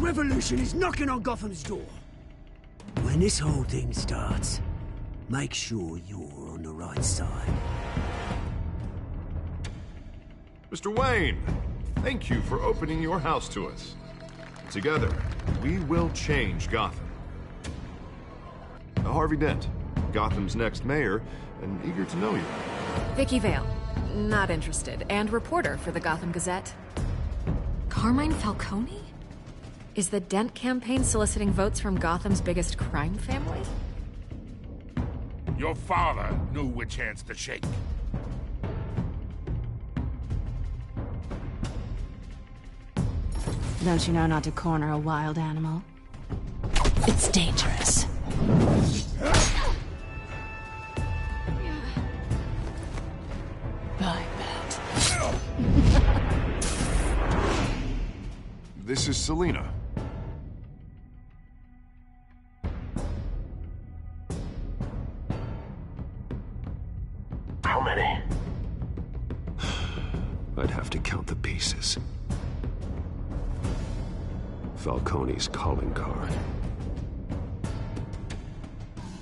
revolution is knocking on Gotham's door. When this whole thing starts, make sure you're on the right side. Mr. Wayne, thank you for opening your house to us. Together, we will change Gotham. Harvey Dent, Gotham's next mayor, and eager to know you. Vicky Vale, not interested, and reporter for the Gotham Gazette. Carmine Falcone? Is the Dent campaign soliciting votes from Gotham's biggest crime family? Your father knew which hands to shake. Don't you know not to corner a wild animal? It's dangerous. I bet. This is Selina. How many? I'd have to count the pieces. Falcone's calling card.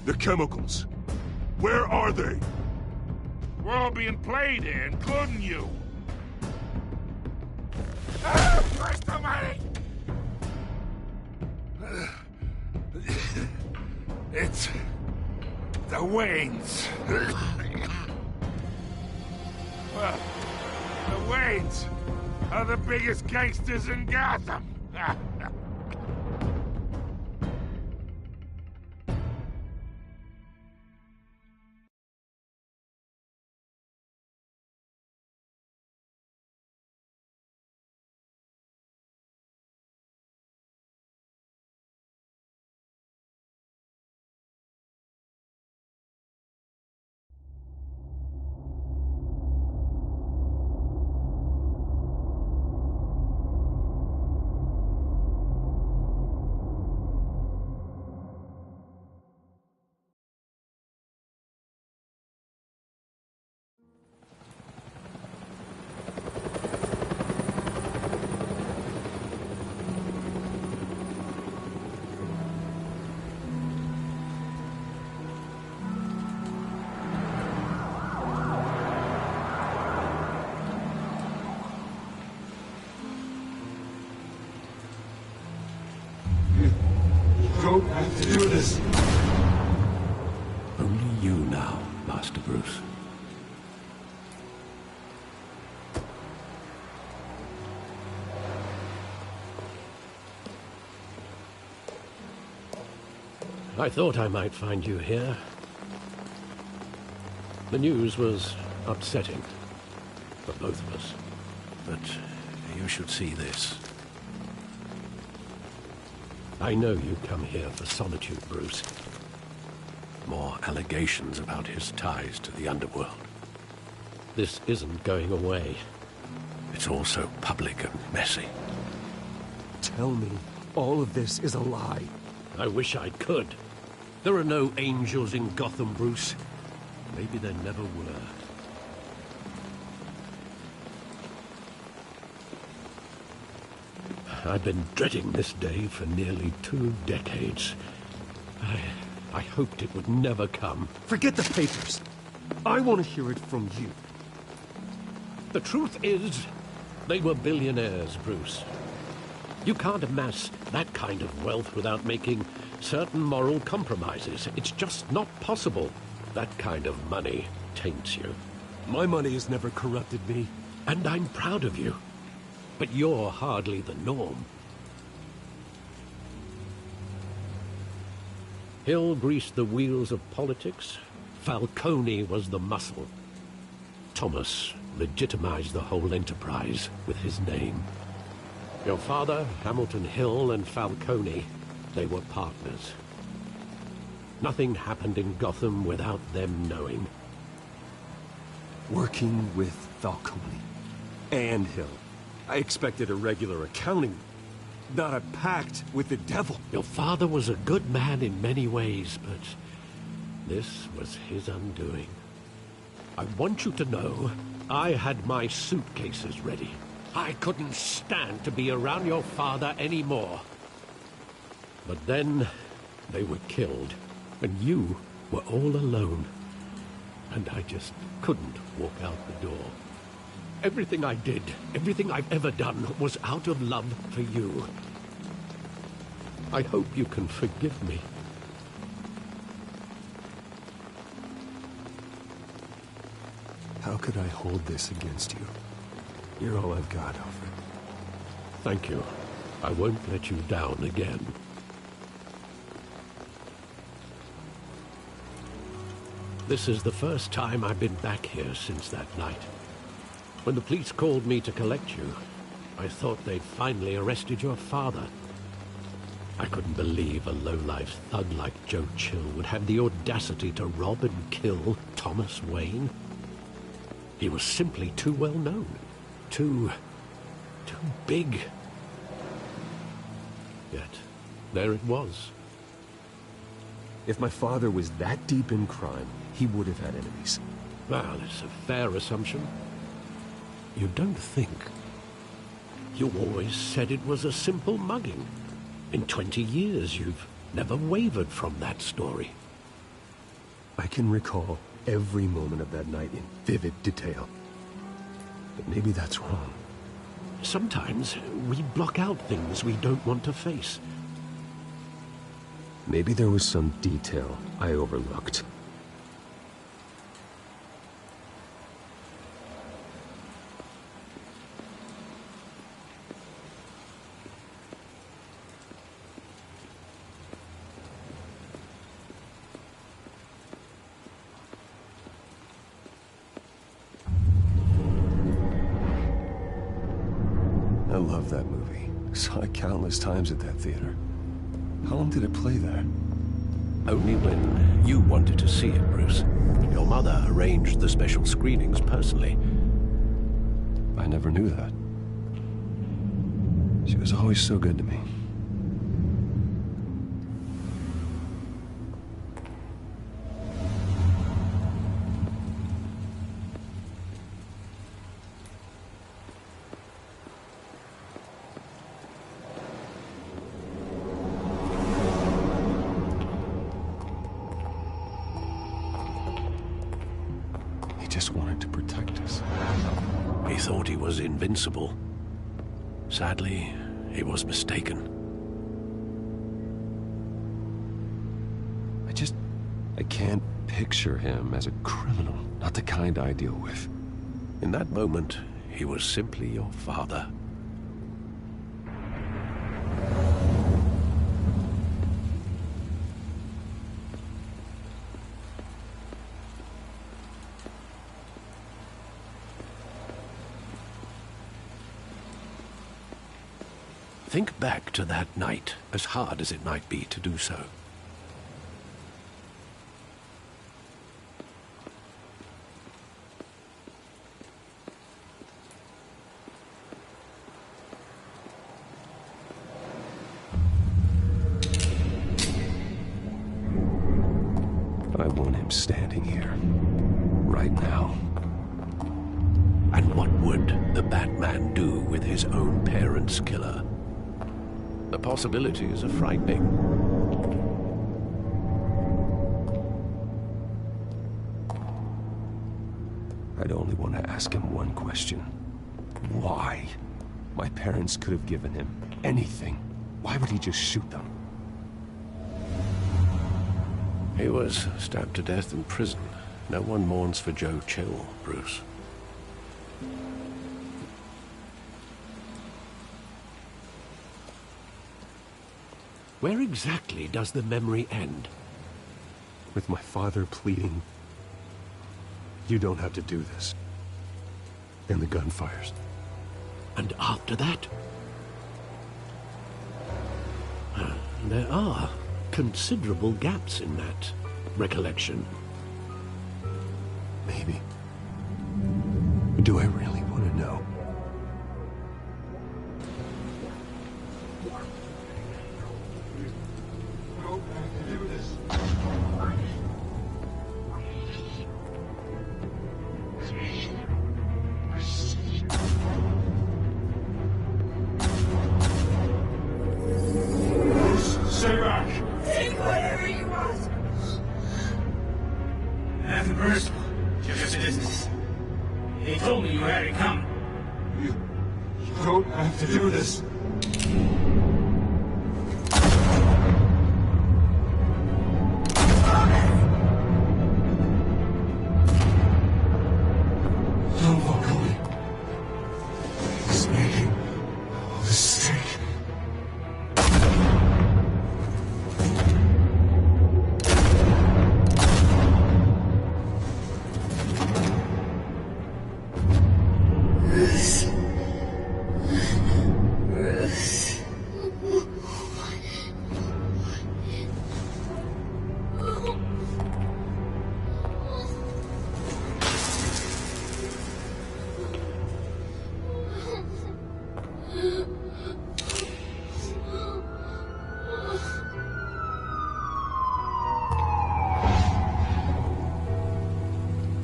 The chemicals. Where are they? We're all being played here, including you. Ah, Christ almighty! It's the Waynes. Well, the Waynes are the biggest gangsters in Gotham. Don't have to do this. Only you now, Master Bruce. I thought I might find you here. The news was upsetting for both of us. But you should see this. I know you come here for solitude, Bruce. More allegations about his ties to the underworld. This isn't going away. It's also public and messy. Tell me all of this is a lie. I wish I could. There are no angels in Gotham, Bruce. Maybe there never were. I've been dreading this day for nearly 2 decades. I hoped it would never come. Forget the papers. I want to hear it from you. The truth is, they were billionaires, Bruce. You can't amass that kind of wealth without making certain moral compromises. It's just not possible. That kind of money taints you. My money has never corrupted me. And I'm proud of you. But you're hardly the norm. Hill greased the wheels of politics. Falcone was the muscle. Thomas legitimized the whole enterprise with his name. Your father, Hamilton Hill, and Falcone, they were partners. Nothing happened in Gotham without them knowing. Working with Falcone and Hill. I expected a regular accounting, not a pact with the devil. Your father was a good man in many ways, but this was his undoing. I want you to know, I had my suitcases ready. I couldn't stand to be around your father anymore. But then they were killed, and you were all alone. And I just couldn't walk out the door. Everything I did, everything I've ever done, was out of love for you. I hope you can forgive me. How could I hold this against you? You're all I've got, Alfred. Thank you. I won't let you down again. This is the first time I've been back here since that night. When the police called me to collect you, I thought they'd finally arrested your father. I couldn't believe a low-life thug like Joe Chill would have the audacity to rob and kill Thomas Wayne. He was simply too well known. Too big. Yet, there it was. If my father was that deep in crime, he would have had enemies. Well, it's a fair assumption. You don't think. You always said it was a simple mugging. In 20 years, you've never wavered from that story. I can recall every moment of that night in vivid detail. But maybe that's wrong. Sometimes we block out things we don't want to face. Maybe there was some detail I overlooked. I love that movie. Saw it countless times at that theater. How long did it play there? Only when you wanted to see it, Bruce. Your mother arranged the special screenings personally. I never knew that. She was always so good to me. Just wanted to protect us. He thought he was invincible. Sadly, he was mistaken. I can't picture him as a criminal, not the kind I deal with. In that moment, he was simply your father. Think back to that night, as hard as it might be to do so. I want him standing here, right now. And what would the Batman do with his own parents' killer? The possibilities are frightening. I'd only want to ask him one question. Why? My parents could have given him anything. Why would he just shoot them? He was stabbed to death in prison. No one mourns for Joe Chill, Bruce. Where exactly does the memory end? With my father pleading, "You don't have to do this." And the gun fires. And after that? There are considerable gaps in that recollection. Maybe. Do I really want to know? Save They told me you had it coming. You don't have to do this. No, Falcone. He's making a mistake.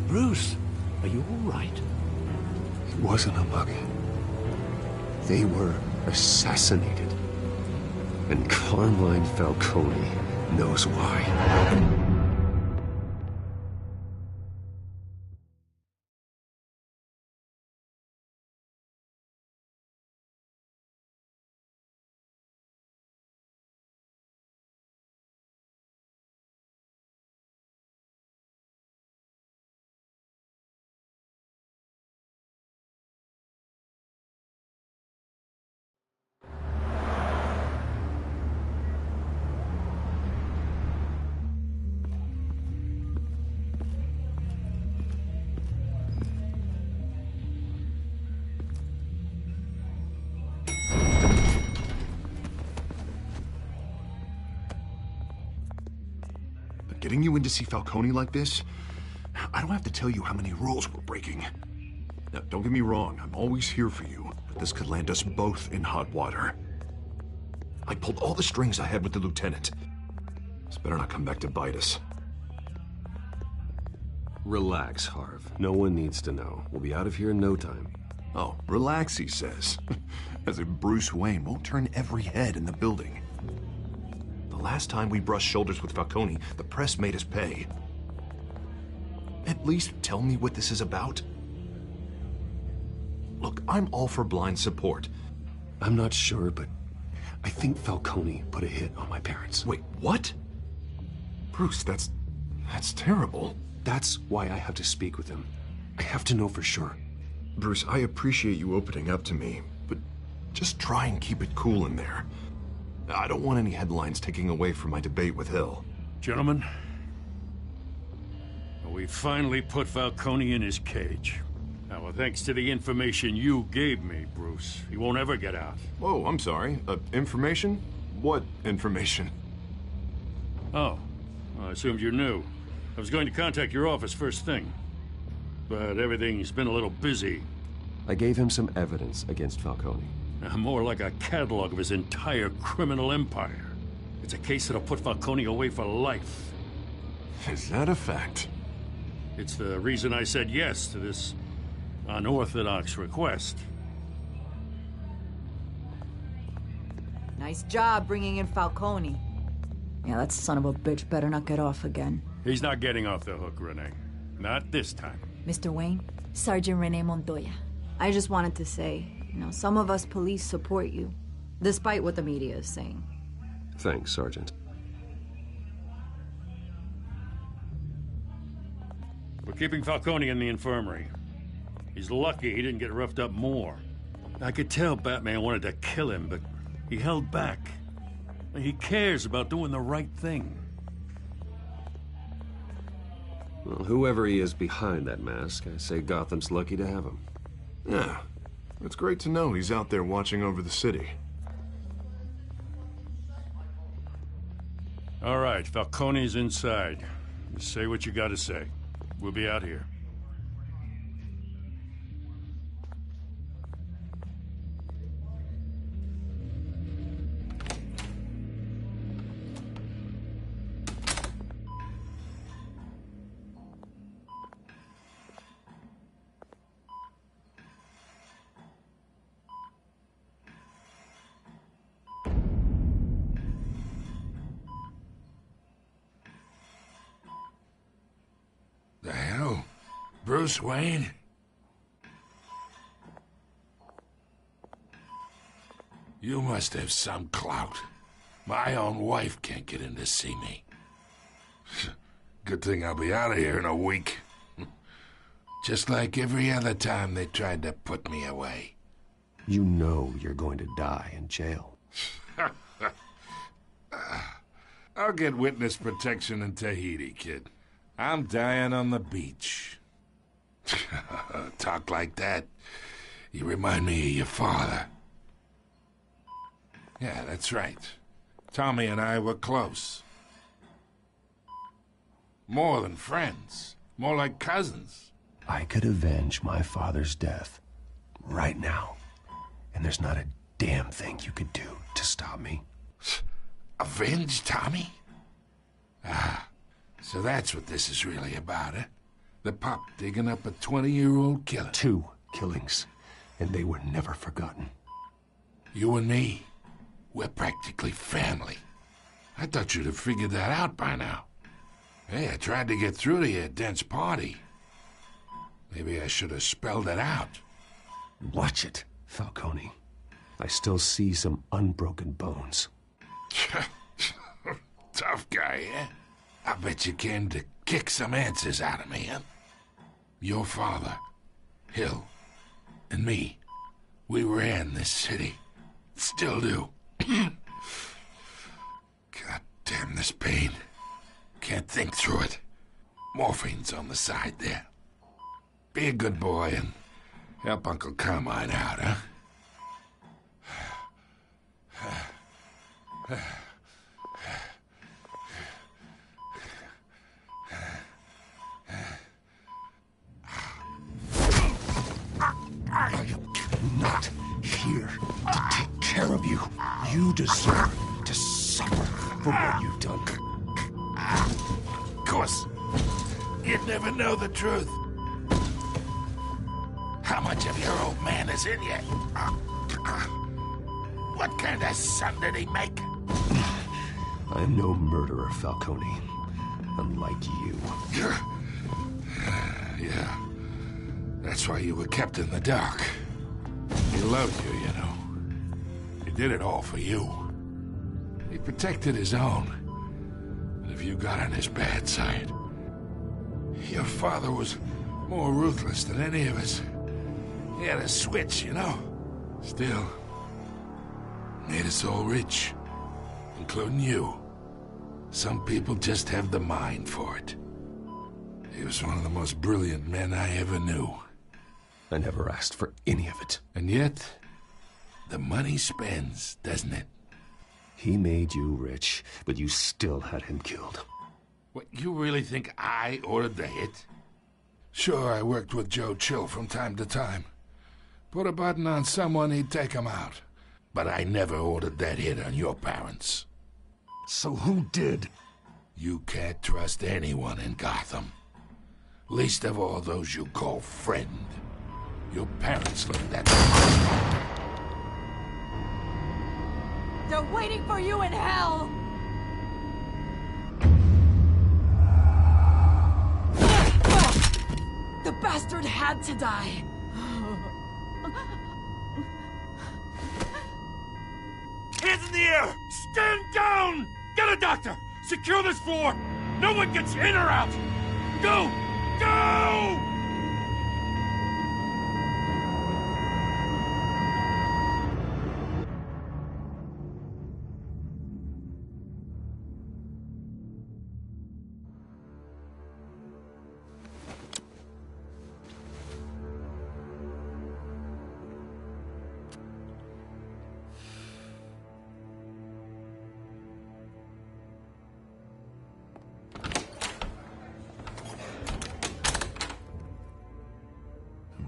Bruce, are you all right? It wasn't a bug. They were assassinated. And Carmine Falcone knows why. Getting you in to see Falcone like this? I don't have to tell you how many rules we're breaking. Now, don't get me wrong, I'm always here for you, but this could land us both in hot water. I pulled all the strings I had with the lieutenant. This better not come back to bite us. Relax, Harv. No one needs to know. We'll be out of here in no time. Oh, relax, he says. As if Bruce Wayne won't turn every head in the building. The last time we brushed shoulders with Falcone, the press made us pay. At least tell me what this is about. Look, I'm all for blind support. I'm not sure, but I think Falcone put a hit on my parents. Wait, what? Bruce, that's terrible. That's why I have to speak with him. I have to know for sure. Bruce, I appreciate you opening up to me, but just try and keep it cool in there. I don't want any headlines taking away from my debate with Hill. Gentlemen, we finally put Falcone in his cage. Now, thanks to the information you gave me, Bruce, he won't ever get out. Whoa, I'm sorry. Information? What information? Oh, well, I assumed you knew. I was going to contact your office first thing, but everything's been a little busy. I gave him some evidence against Falcone. More like a catalog of his entire criminal empire. It's a case that'll put Falcone away for life. Is that a fact? It's the reason I said yes to this unorthodox request. Nice job bringing in Falcone. Yeah, that son of a bitch better not get off again. He's not getting off the hook, Renee. Not this time. Mr. Wayne, Sergeant Renee Montoya. I just wanted to say, some of us police support you, despite what the media is saying. Thanks, Sergeant. We're keeping Falcone in the infirmary. He's lucky he didn't get roughed up more. I could tell Batman wanted to kill him, but he held back. He cares about doing the right thing. Well, whoever he is behind that mask, I say Gotham's lucky to have him. Yeah. It's great to know he's out there watching over the city. All right, Falcone's inside. Say what you gotta say. We'll be out here. The hell? Bruce Wayne? You must have some clout. My own wife can't get in to see me. Good thing I'll be out of here in a week. Just like every other time they tried to put me away. You know you're going to die in jail. I'll get witness protection in Tahiti, kid. I'm dying on the beach. Talk like that. You remind me of your father. Yeah, that's right. Tommy and I were close. More than friends. More like cousins. I could avenge my father's death right now. And there's not a damn thing you could do to stop me. Avenge Tommy? Ah, so that's what this is really about, eh? The pup digging up a 20-year-old killer. 2 killings, and they were never forgotten. You and me, we're practically family. I thought you'd have figured that out by now. Hey, I tried to get through to your dense party. Maybe I should have spelled it out. Watch it, Falcone. I still see some unbroken bones. Tough guy, eh? I bet you came to kick some answers out of me, huh? Your father, Hill, and me, we ran this city. Still do. God damn this pain. Can't think through it. Morphine's on the side there. Be a good boy and help Uncle Carmine out, huh? I am not here to take care of you. You deserve to suffer for what you've done. Of course. You'd never know the truth. How much of your old man is in you? What kind of son did he make? I am no murderer, Falcone. Unlike you. Yeah. That's why you were kept in the dark. He loved you, you know. He did it all for you. He protected his own. But if you got on his bad side, your father was more ruthless than any of us. He had a switch, you know. Still, made us all rich, including you. Some people just have the mind for it. He was one of the most brilliant men I ever knew. I never asked for any of it. And yet, the money spends, doesn't it? He made you rich, but you still had him killed. What, you really think I ordered the hit? Sure, I worked with Joe Chill from time to time. Put a button on someone, he'd take him out. But I never ordered that hit on your parents. So who did? You can't trust anyone in Gotham. Least of all those you call friend. Your parents learned that. They're waiting for you in hell! The bastard had to die. Hands in the air! Stand down! Get a doctor! Secure this floor! No one gets in or out! Go! Go!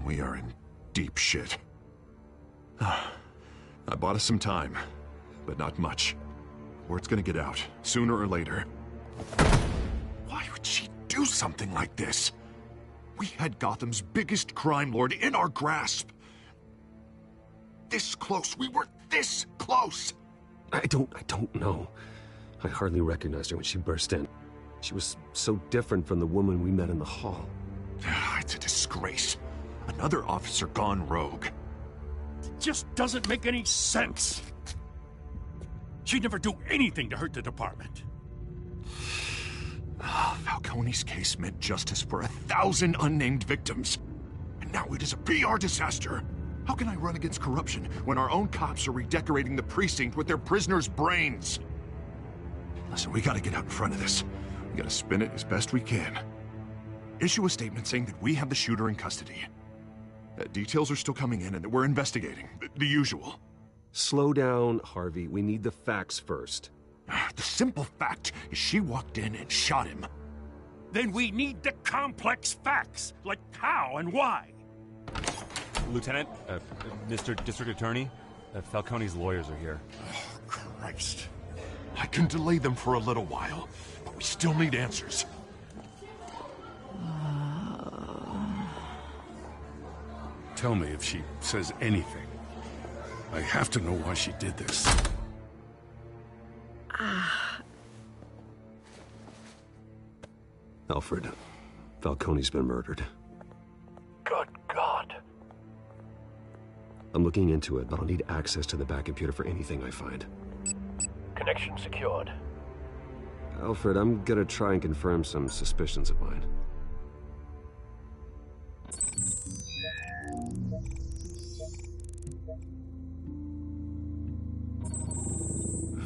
We are in deep shit. I bought us some time, but not much. Word's gonna get out, sooner or later. Why would she do something like this? We had Gotham's biggest crime lord in our grasp. This close, we were this close! I don't know. I hardly recognized her when she burst in. She was so different from the woman we met in the hall. It's a disgrace. Another officer gone rogue. just doesn't make any sense. She'd never do anything to hurt the department. Falcone's case meant justice for 1,000 unnamed victims. And now it is a PR disaster. How can I run against corruption when our own cops are redecorating the precinct with their prisoners' brains? Listen, we gotta get out in front of this. We gotta spin it as best we can. Issue a statement saying that we have the shooter in custody. Details are still coming in and that we're investigating. The usual. Slow down, Harvey. We need the facts first. The simple fact is she walked in and shot him. Then we need the complex facts, like how and why. Lieutenant, Mr. District Attorney, Falcone's lawyers are here. Oh, Christ. I can delay them for a little while, but we still need answers. Tell me if she says anything. I have to know why she did this. Alfred, Falcone's been murdered. Good God. I'm looking into it, but I'll need access to the back computer for anything I find. Connection secured. Alfred, I'm gonna try and confirm some suspicions of mine.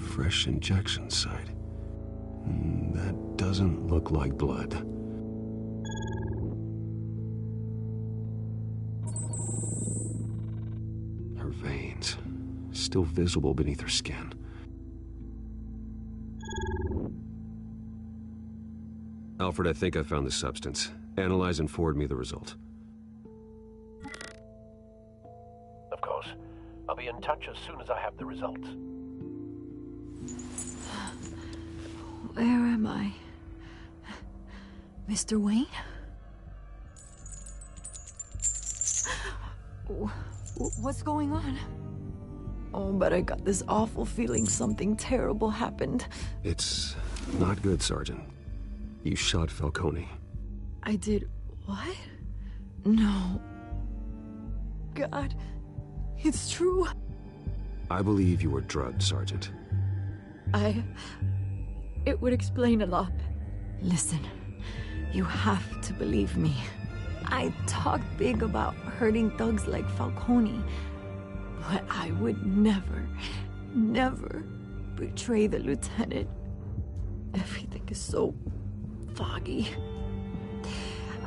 Fresh injection site. That doesn't look like blood. Her veins, still visible beneath her skin. Alfred, I think I found the substance. Analyze and forward me the result. Of course. I'll be in touch as soon as I have the results. Where am I? Mr. Wayne? What's going on? Oh, but I got this awful feeling something terrible happened. It's not good, Sergeant. You shot Falcone. I did what? No. God, it's true. I believe you were drugged, Sergeant. It would explain a lot. Listen, you have to believe me. I talked big about hurting thugs like Falcone, but I would never betray the lieutenant. Everything is so foggy.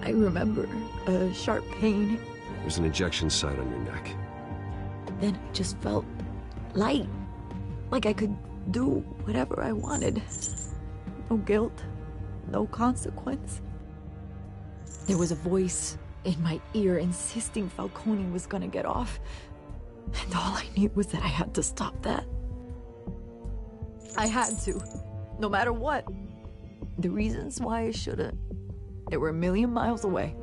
I remember a sharp pain. There's an injection site on your neck. Then it just felt light, like I could do whatever I wanted. No guilt, no consequence. There was a voice in my ear insisting Falcone was gonna get off. And all I knew was that I had to stop that. I had to, no matter what. The reasons why I shouldn't, they were a million miles away.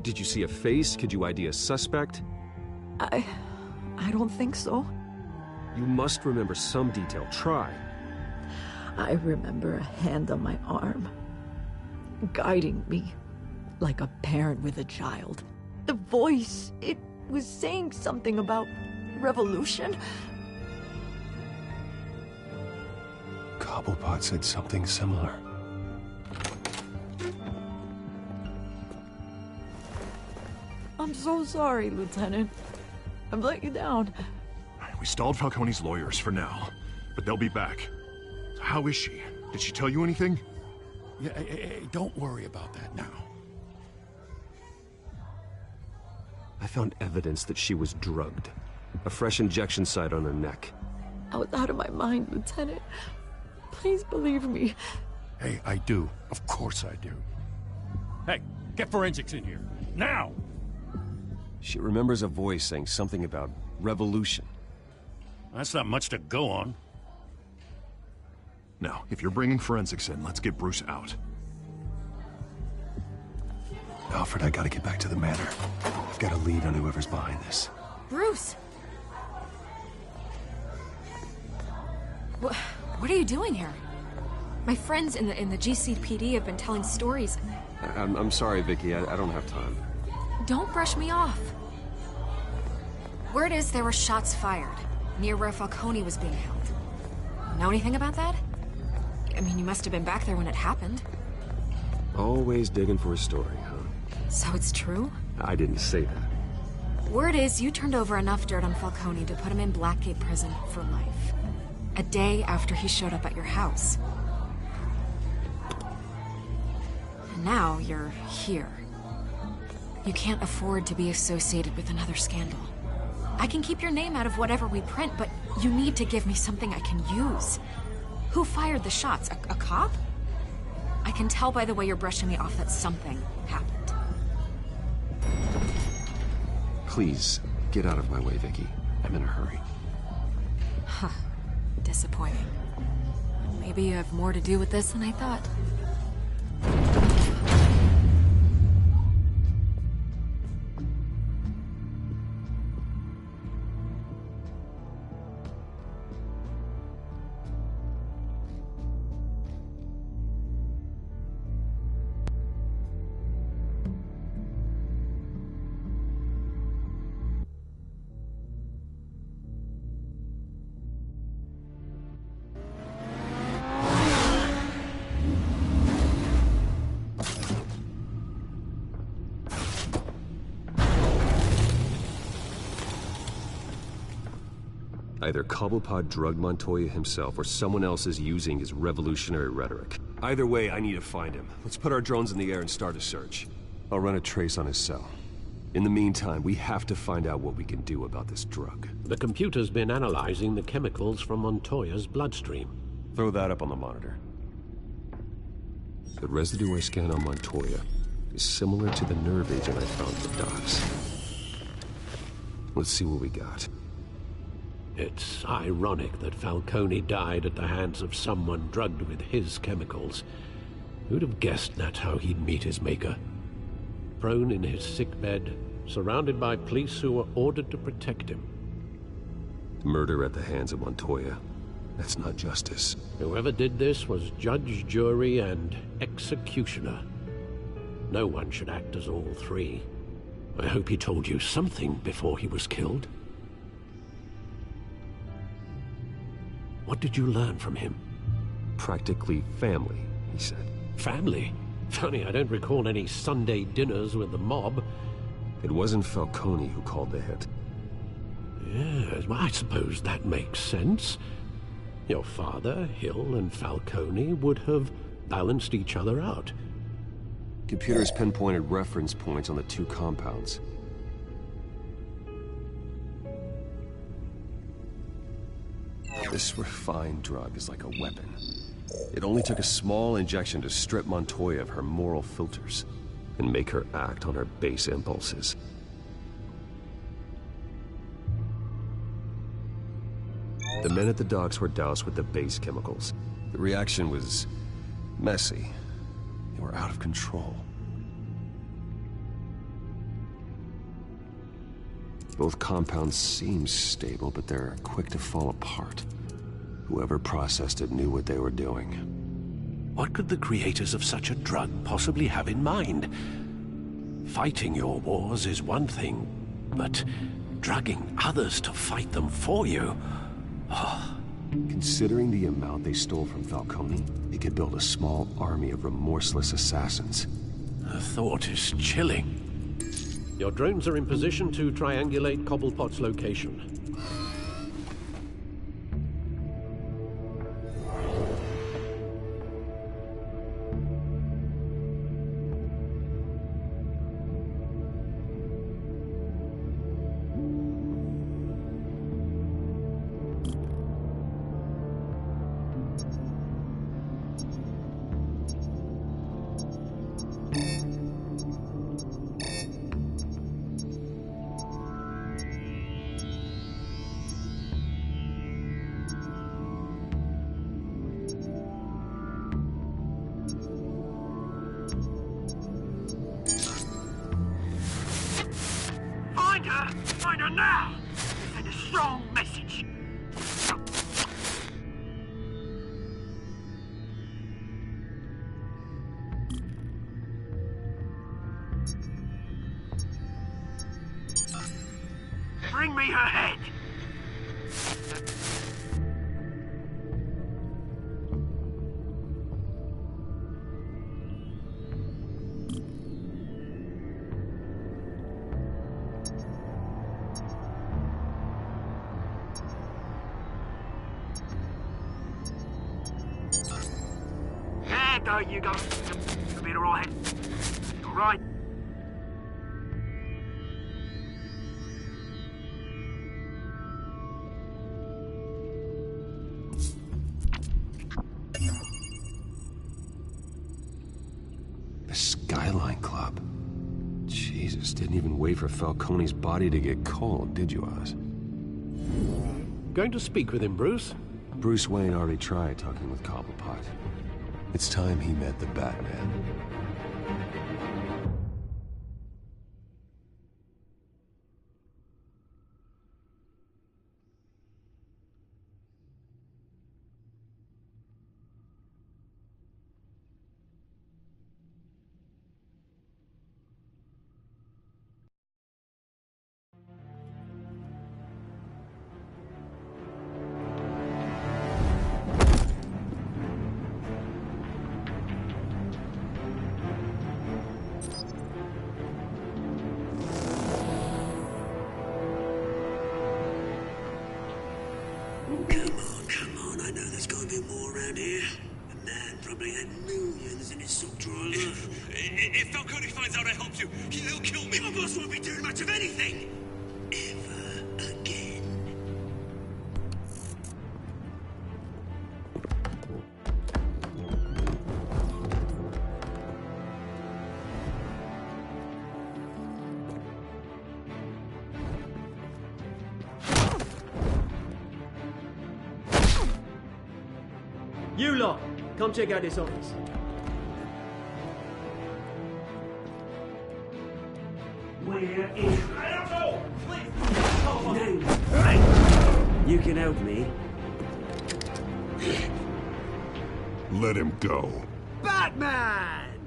Did you see a face? Could you ID a suspect? I don't think so. You must remember some detail. Try. I remember a hand on my arm, guiding me like a parent with a child. The voice, it was saying something about revolution. Cobblepot said something similar. I'm so sorry, Lieutenant. I've let you down. We stalled Falcone's lawyers for now, but they'll be back. How is she? Did she tell you anything? Yeah, hey, don't worry about that now. I found evidence that she was drugged. A fresh injection site on her neck. I was out of my mind, Lieutenant. Please believe me. Hey, I do. Of course I do. Hey, get forensics in here. Now! She remembers a voice saying something about revolution. That's not much to go on. Now, if you're bringing forensics in, let's get Bruce out. Alfred, I gotta get back to the manor. I've got a lead on whoever's behind this. Bruce! What are you doing here? My friends in the GCPD have been telling stories. I'm sorry, Vicky. I don't have time. Don't brush me off. Word is there were shots fired, near where Falcone was being held. Know anything about that? I mean, you must have been back there when it happened. Always digging for a story, huh? So it's true? I didn't say that. Word is you turned over enough dirt on Falcone to put him in Blackgate Prison for life. A day after he showed up at your house. And now you're here. You can't afford to be associated with another scandal. I can keep your name out of whatever we print, but you need to give me something I can use. Who fired the shots? A cop? I can tell by the way you're brushing me off that something happened. Please, get out of my way, Vicky. I'm in a hurry. Huh. Disappointing. Maybe you have more to do with this than I thought. Either Cobblepot drugged Montoya himself, or someone else is using his revolutionary rhetoric. Either way, I need to find him. Let's put our drones in the air and start a search. I'll run a trace on his cell. In the meantime, we have to find out what we can do about this drug. The computer's been analyzing the chemicals from Montoya's bloodstream. Throw that up on the monitor. The residue I scanned on Montoya is similar to the nerve agent I found at the docks. Let's see what we got. It's ironic that Falcone died at the hands of someone drugged with his chemicals. Who'd have guessed that's how he'd meet his maker? Prone in his sickbed, surrounded by police who were ordered to protect him. Murder at the hands of Montoya. That's not justice. Whoever did this was judge, jury, and executioner. No one should act as all three. I hope he told you something before he was killed. What did you learn from him? Practically family, he said. Family? Funny, I don't recall any Sunday dinners with the mob. It wasn't Falcone who called the hit. Yes, well, I suppose that makes sense. Your father, Hill, and Falcone would have balanced each other out. Computers pinpointed reference points on the two compounds. This refined drug is like a weapon. It only took a small injection to strip Montoya of her moral filters and make her act on her base impulses. The men at the docks were doused with the base chemicals. The reaction was messy. They were out of control. Both compounds seem stable, but they're quick to fall apart. Whoever processed it knew what they were doing. What could the creators of such a drug possibly have in mind? Fighting your wars is one thing, but drugging others to fight them for you? Oh. Considering the amount they stole from Falcone, they could build a small army of remorseless assassins. The thought is chilling. Your drones are in position to triangulate Cobblepot's location. Find her now! Send a strong message. Bring me her head! There you go. You'll be alright. Alright. The Skyline Club. Jesus, didn't even wait for Falcone's body to get cold, did you, Oz? Going to speak with him, Bruce? Bruce Wayne already tried talking with Cobblepot. It's time he met the Batman. Come on, I know there's gotta be more around here. The man probably had millions in his sock drawer. If Falcone finds out I helped you, he'll kill me. My boss won't be doing much of anything. Ever again. You lot, come check out this office. Where is... I don't know! Please! No. Right. You can help me. Let him go. Batman!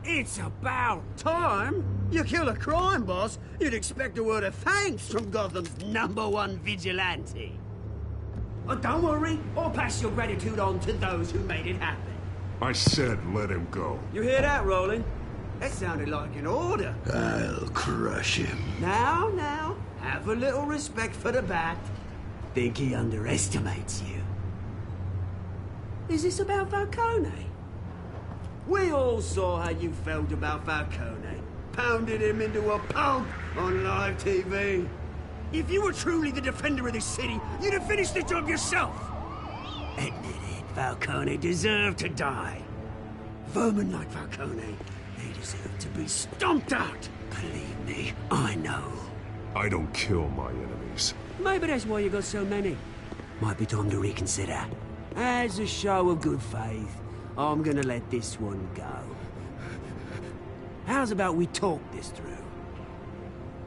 It's about time. You kill a crime boss, you'd expect a word of thanks from Gotham's #1 vigilante. Oh, don't worry, I'll pass your gratitude on to those who made it happen. I said let him go. You hear that, Roland? That sounded like an order. I'll crush him. Now, have a little respect for the Bat. Think he underestimates you. Is this about Falcone? We all saw how you felt about Falcone. Pounded him into a pulp on live TV. If you were truly the defender of this city, you'd have finished the job yourself. Admit it, Falcone deserved to die. Vermin like Falcone, they deserve to be stomped out. Believe me, I know. I don't kill my enemies. Maybe that's why you got so many. Might be time to reconsider. As a show of good faith, I'm gonna let this one go. How's about we talk this through?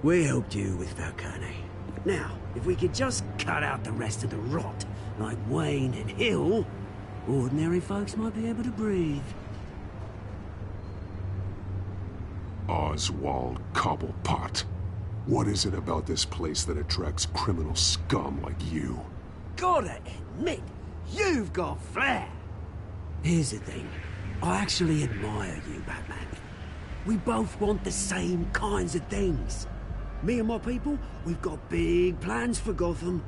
We helped you with Falcone. Now, if we could just cut out the rest of the rot, like Wayne and Hill, ordinary folks might be able to breathe. Oswald Cobblepot. What is it about this place that attracts criminal scum like you? Gotta admit, you've got flair. Here's the thing. I actually admire you, Batman. We both want the same kinds of things. Me and my people, we've got big plans for Gotham.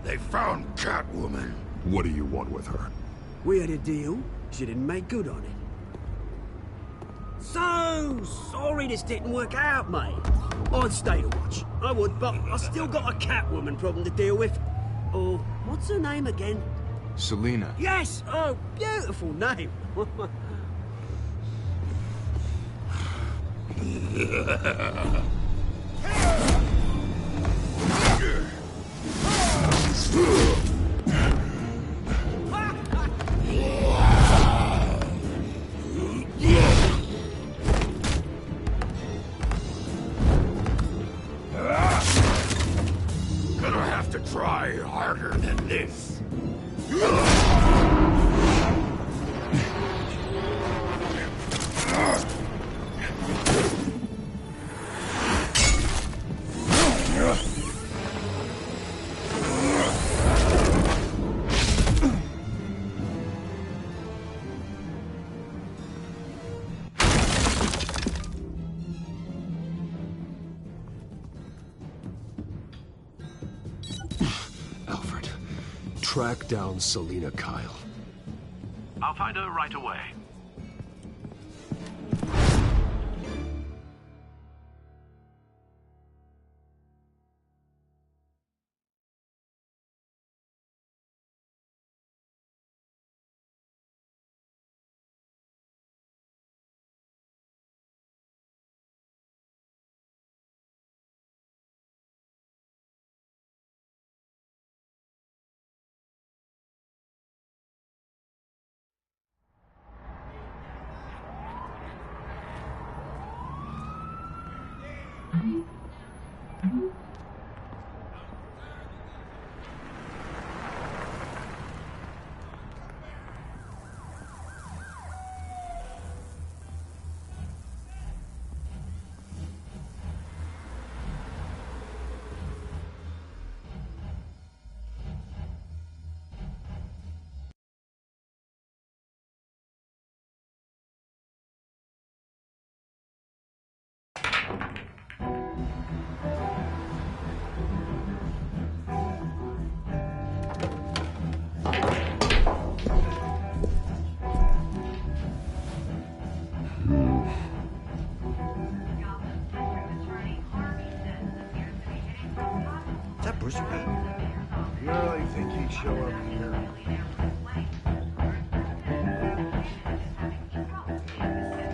They found Catwoman. What do you want with her? We had a deal. She didn't make good on it. So sorry this didn't work out, mate. I'd stay to watch. I would, but I still got a Catwoman problem to deal with. Oh, what's her name again? Selina. Yes! Oh, beautiful name. Gonna have to try harder than this. track down Selina Kyle. I'll find her right away. Is that Bruce again? You really think he'd show up here?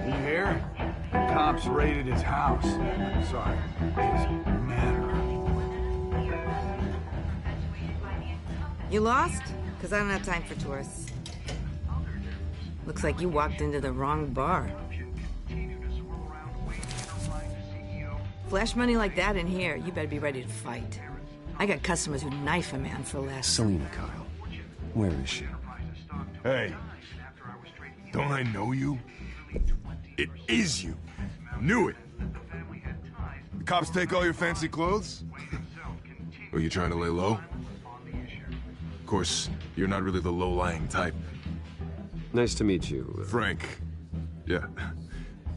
You hear? The cops raided his house. Sorry, his manor. You lost? Because I don't have time for tourists. Looks like you walked into the wrong bar. Flash money like that in here, you better be ready to fight. I got customers who knife a man for less. Selina Kyle. Where is she? Hey. Don't I know you? It is you. Knew it. The cops take all your fancy clothes? Are you trying to lay low? Of course, you're not really the low-lying type. Nice to meet you. Frank. Yeah.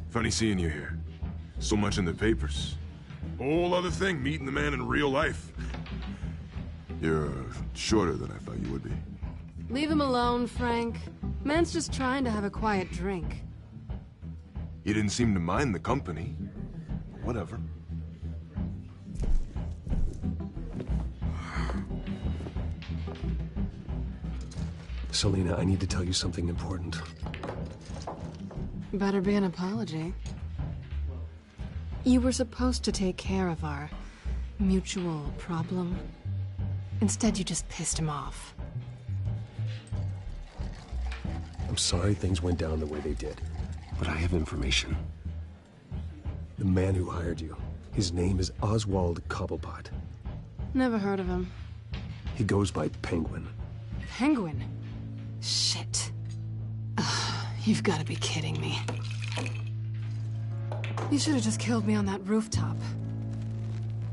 Funny seeing you here. So much in the papers. Whole other thing, meeting the man in real life. You're shorter than I thought you would be. Leave him alone, Frank. Man's just trying to have a quiet drink. You didn't seem to mind the company. Whatever. Selina, I need to tell you something important. Better be an apology. You were supposed to take care of our mutual problem. Instead, you just pissed him off. I'm sorry things went down the way they did, but I have information. The man who hired you, his name is Oswald Cobblepot. Never heard of him. He goes by Penguin. Penguin? Shit. Ugh, you've got to be kidding me. You should have just killed me on that rooftop.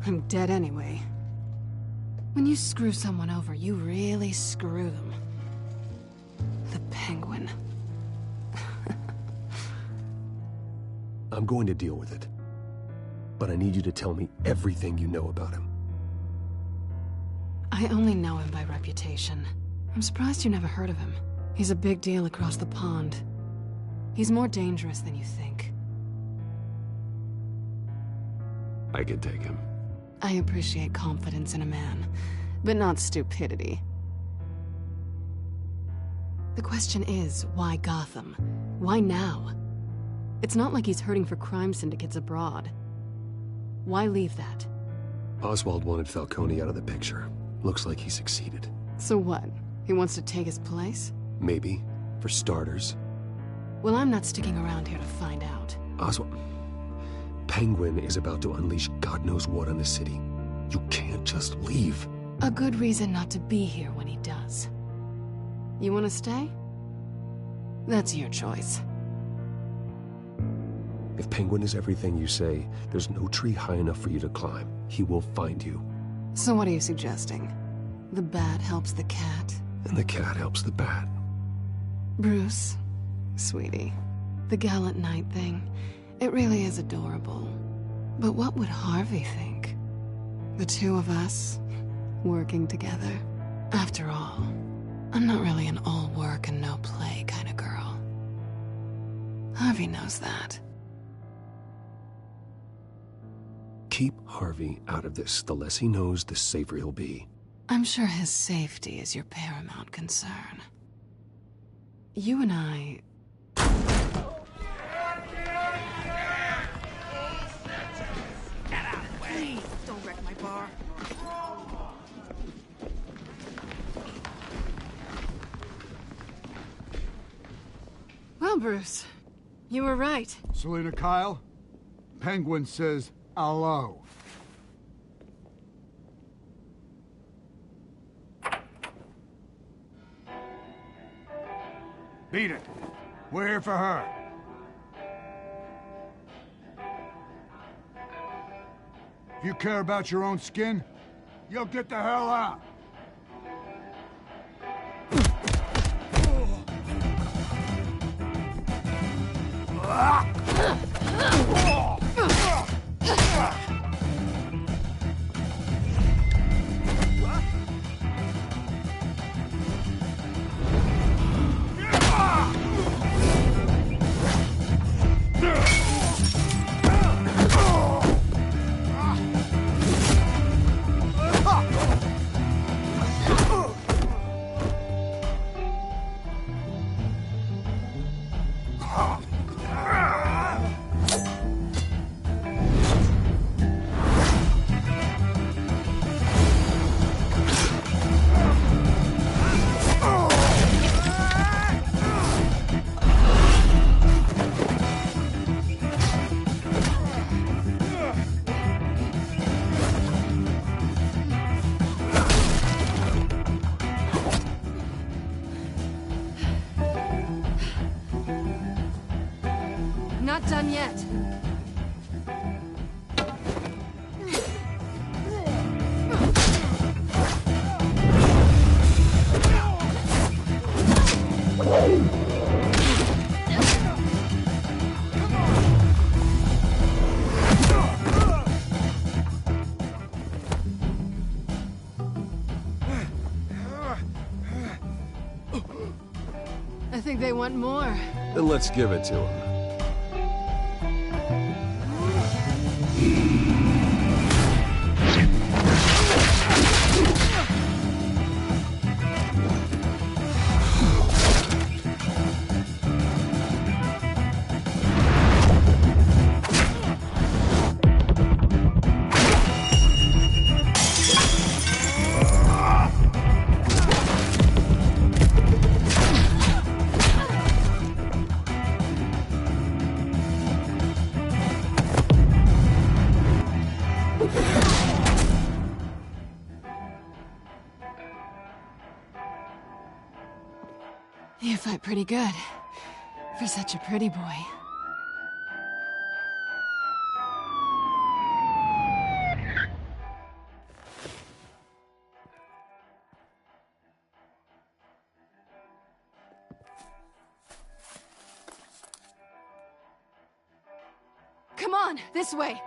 I'm dead anyway. When you screw someone over, you really screw them. The Penguin. I'm going to deal with it. But I need you to tell me everything you know about him. I only know him by reputation. I'm surprised you never heard of him. He's a big deal across the pond. He's more dangerous than you think. I can take him. I appreciate confidence in a man, but not stupidity. The question is, why Gotham? Why now? It's not like he's hurting for crime syndicates abroad. Why leave that? Oswald wanted Falcone out of the picture. Looks like he succeeded. So what? He wants to take his place? Maybe, for starters. Well, I'm not sticking around here to find out. Oswald... Penguin is about to unleash God knows what on the city. You can't just leave. A good reason not to be here when he does. You want to stay? That's your choice. If Penguin is everything you say, there's no tree high enough for you to climb. He will find you. So what are you suggesting? The bat helps the cat? And the cat helps the bat. Bruce, sweetie, the gallant knight thing, it really is adorable. But what would Harvey think? The two of us, working together. After all, I'm not really an all work and no play kind of girl. Harvey knows that. Keep Harvey out of this. The less he knows, the safer he'll be. I'm sure his safety is your paramount concern. You and I... Get out of the way! Don't wreck my bar. Well, Bruce, you were right. Selina Kyle, Penguin says hello. Beat it. We're here for her. If you care about your own skin, you'll get the hell out. Not done yet. I think they want more. Then let's give it to him. You fight pretty good. For such a pretty boy. Come on, this way!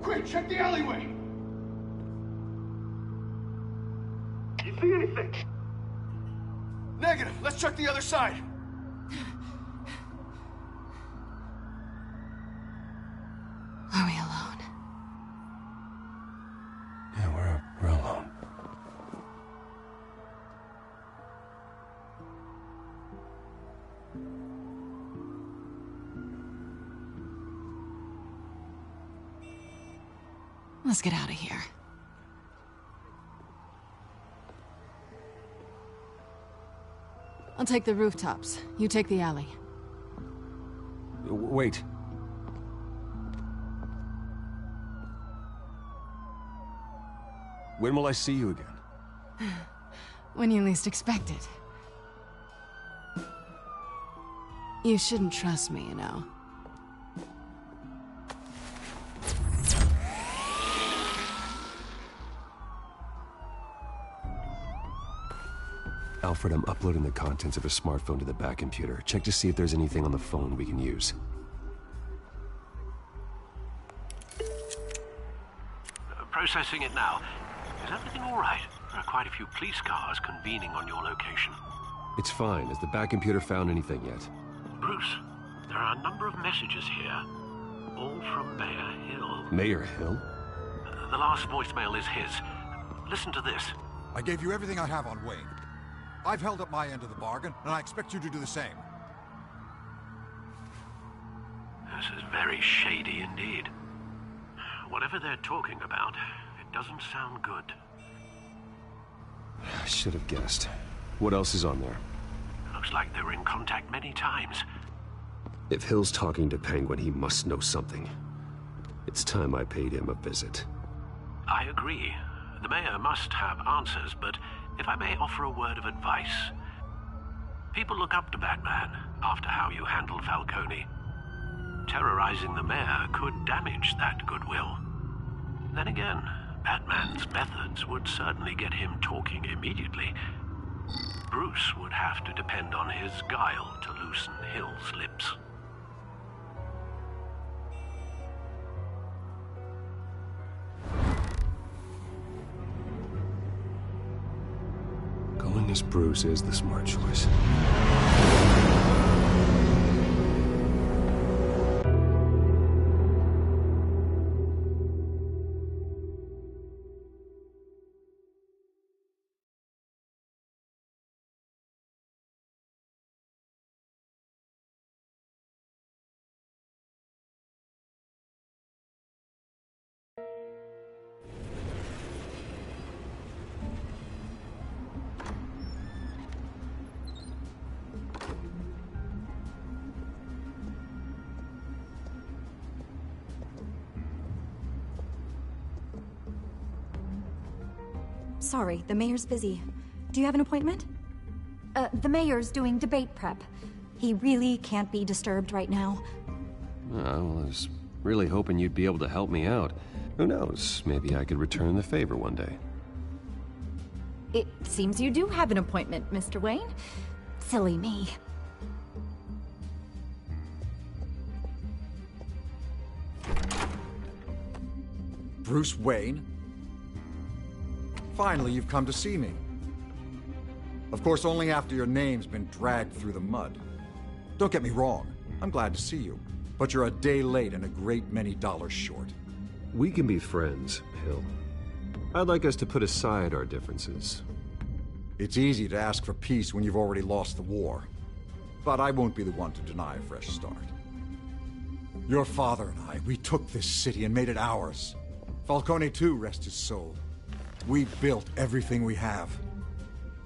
Quick, check the alleyway! You see anything? Negative. Let's check the other side. Are we alone? Yeah, we're alone. Let's get out of here. I'll take the rooftops. You take the alley. Wait. When will I see you again? When you least expect it. You shouldn't trust me, you know. Alfred, I'm uploading the contents of a smartphone to the back computer. Check to see if there's anything on the phone we can use. Processing it now. Is everything all right? There are quite a few police cars convening on your location. It's fine. Has the back computer found anything yet? Bruce, there are a number of messages here. All from Mayor Hill. Mayor Hill? The last voicemail is his. Listen to this. I gave you everything I have on Wayne. I've held up my end of the bargain, and I expect you to do the same. This is very shady indeed. Whatever they're talking about, it doesn't sound good. I should have guessed. What else is on there? Looks like they were in contact many times. If Hill's talking to Penguin, he must know something. It's time I paid him a visit. I agree. The mayor must have answers, but if I may offer a word of advice. People look up to Batman after how you handled Falcone. Terrorizing the mayor could damage that goodwill. Then again, Batman's methods would certainly get him talking immediately. Bruce would have to depend on his guile to loosen Hill's lips. Going as Bruce is the smart choice. Sorry, the mayor's busy. Do you have an appointment? The mayor's doing debate prep. He really can't be disturbed right now. Well, I was really hoping you'd be able to help me out. Who knows? Maybe I could return the favor one day. It seems you do have an appointment, Mr. Wayne. Silly me. Bruce Wayne? Finally, you've come to see me. Of course, only after your name's been dragged through the mud. Don't get me wrong, I'm glad to see you. But you're a day late and a great many dollars short. We can be friends, Hill. I'd like us to put aside our differences. It's easy to ask for peace when you've already lost the war. But I won't be the one to deny a fresh start. Your father and I, we took this city and made it ours. Falcone too, rest his soul. We built everything we have.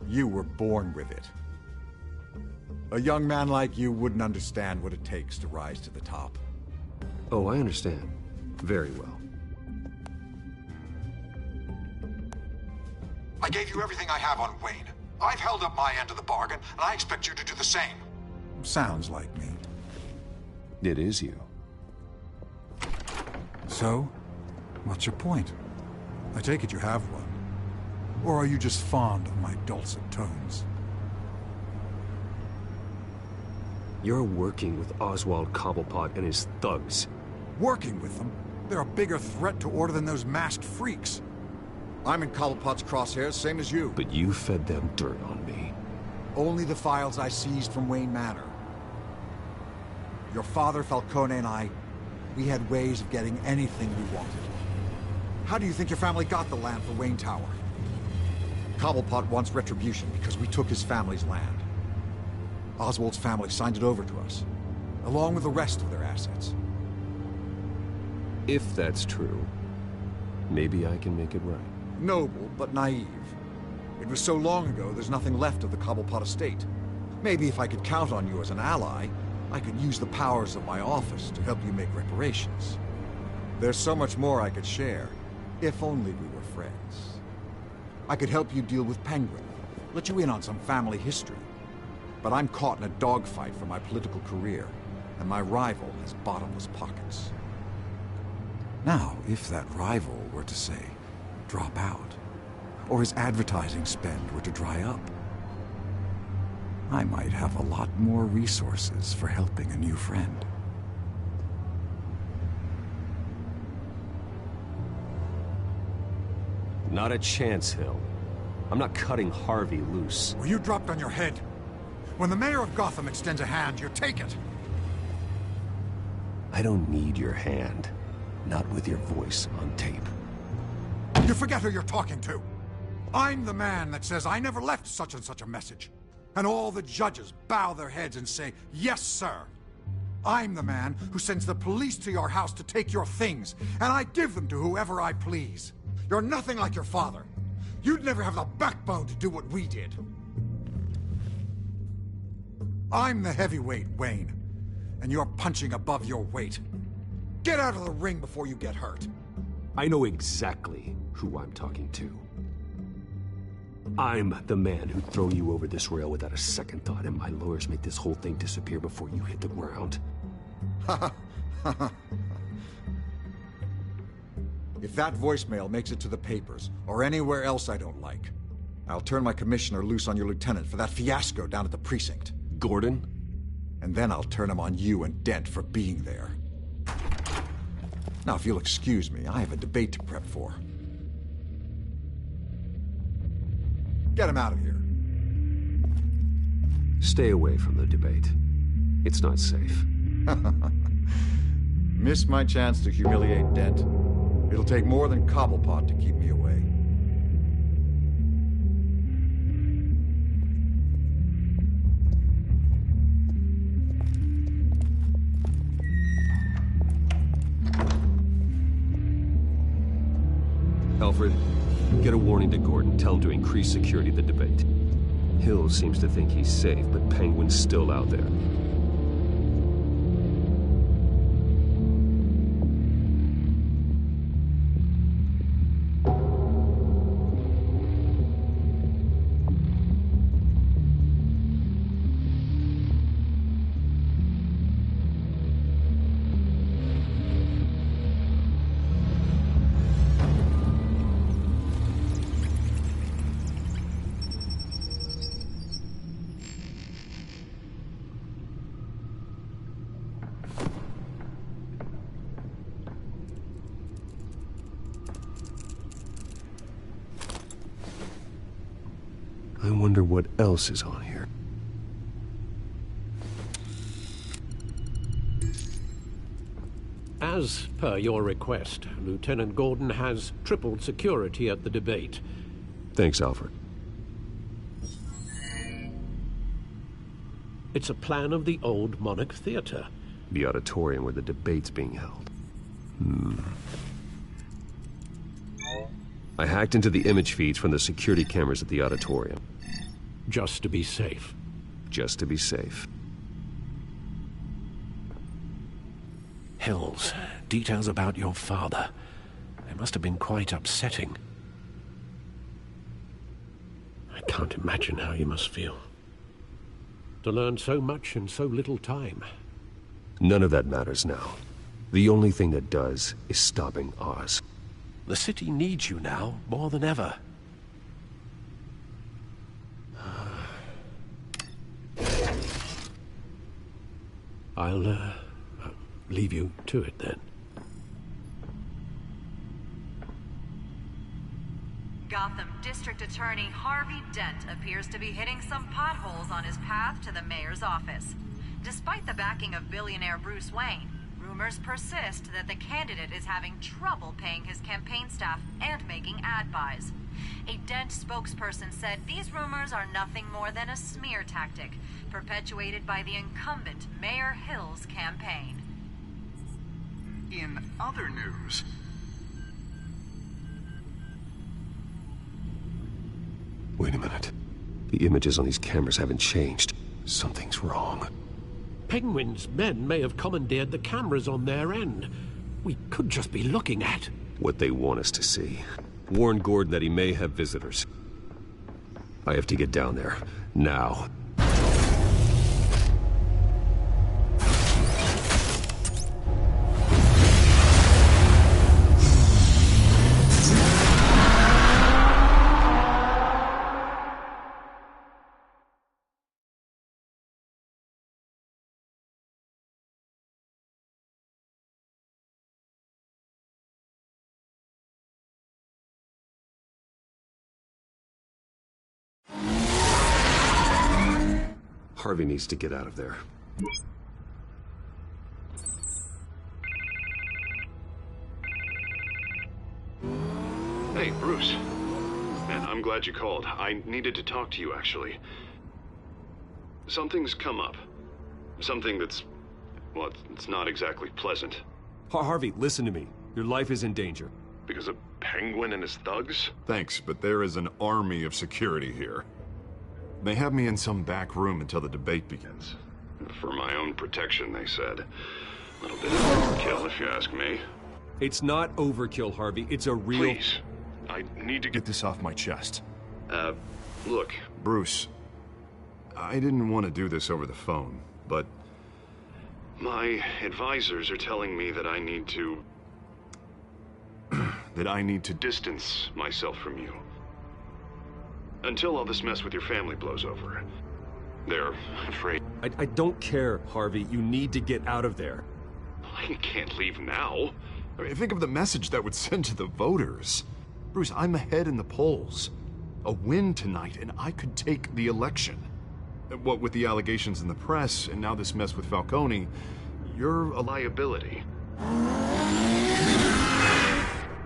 You were born with it. A young man like you wouldn't understand what it takes to rise to the top. Oh, I understand. Very well. I gave you everything I have on Wayne. I've held up my end of the bargain, and I expect you to do the same. Sounds like me. It is you. So, what's your point? I take it you have one. Or are you just fond of my dulcet tones? You're working with Oswald Cobblepot and his thugs. Working with them? They're a bigger threat to order than those masked freaks. I'm in Cobblepot's crosshairs, same as you. But you fed them dirt on me. Only the files I seized from Wayne Manor. Your father, Falcone, and I, we had ways of getting anything we wanted. How do you think your family got the land for Wayne Tower? Cobblepot wants retribution because we took his family's land. Oswald's family signed it over to us, along with the rest of their assets. If that's true, maybe I can make it right. Noble, but naive. It was so long ago, there's nothing left of the Cobblepot estate. Maybe if I could count on you as an ally, I could use the powers of my office to help you make reparations. There's so much more I could share, if only we were friends. I could help you deal with Penguin, let you in on some family history. But I'm caught in a dogfight for my political career, and my rival has bottomless pockets. Now, if that rival were to say, drop out, or his advertising spend were to dry up, I might have a lot more resources for helping a new friend. Not a chance, Hill. I'm not cutting Harvey loose. Well, you dropped on your head. When the mayor of Gotham extends a hand, you take it. I don't need your hand. Not with your voice on tape. You forget who you're talking to. I'm the man that says I never left such and such a message. And all the judges bow their heads and say, yes, sir. I'm the man who sends the police to your house to take your things, and I give them to whoever I please. You're nothing like your father. You'd never have the backbone to do what we did. I'm the heavyweight, Wayne, and you're punching above your weight. Get out of the ring before you get hurt. I know exactly who I'm talking to. I'm the man who'd throw you over this rail without a second thought, and my lawyers make this whole thing disappear before you hit the ground. If that voicemail makes it to the papers, or anywhere else I don't like, I'll turn my commissioner loose on your lieutenant for that fiasco down at the precinct. Gordon? And then I'll turn him on you and Dent for being there. Now, if you'll excuse me, I have a debate to prep for. Get him out of here. Stay away from the debate. It's not safe. Missed my chance to humiliate Dent. It'll take more than Cobblepot to keep me away. Alfred, get a warning to Gordon. Tell him to increase security at the debate. Hill seems to think he's safe, but Penguin's still out there. I wonder what else is on here. As per your request, Lieutenant Gordon has tripled security at the debate. Thanks, Alfred. It's a plan of the old Monarch Theater. The auditorium where the debate's being held. I hacked into the image feeds from the security cameras at the auditorium. Just to be safe. Just to be safe. Hills, details about your father. They must have been quite upsetting. I can't imagine how you must feel. To learn so much in so little time. None of that matters now. The only thing that does is stopping Oz. The city needs you now, more than ever. I'll leave you to it then. Gotham District Attorney Harvey Dent appears to be hitting some potholes on his path to the mayor's office. Despite the backing of billionaire Bruce Wayne, rumors persist that the candidate is having trouble paying his campaign staff and making ad buys. A Dent spokesperson said these rumors are nothing more than a smear tactic, perpetuated by the incumbent Mayor Hill's campaign. In other news... Wait a minute. The images on these cameras haven't changed. Something's wrong. Penguin's men may have commandeered the cameras on their end. We could just be looking at what they want us to see. Warn Gordon that he may have visitors. I have to get down there. Now. Harvey needs to get out of there. Hey, Bruce. Man, I'm glad you called. I needed to talk to you, actually. Something's come up. Something that's... well, it's not exactly pleasant. Harvey, listen to me. Your life is in danger. Because of Penguin and his thugs? Thanks, but there is an army of security here. They have me in some back room until the debate begins. For my own protection, they said. A little bit of overkill, if you ask me. It's not overkill, Harvey. It's a real... Please. I need to get this off my chest. Look, Bruce. I didn't want to do this over the phone, but... my advisors are telling me that I need to... that I need to distance myself from you. Until all this mess with your family blows over. They're afraid... I don't care, Harvey. You need to get out of there. I can't leave now. I mean, think of the message that would send to the voters. Bruce, I'm ahead in the polls. A win tonight, and I could take the election. What with the allegations in the press, and now this mess with Falcone, you're a liability.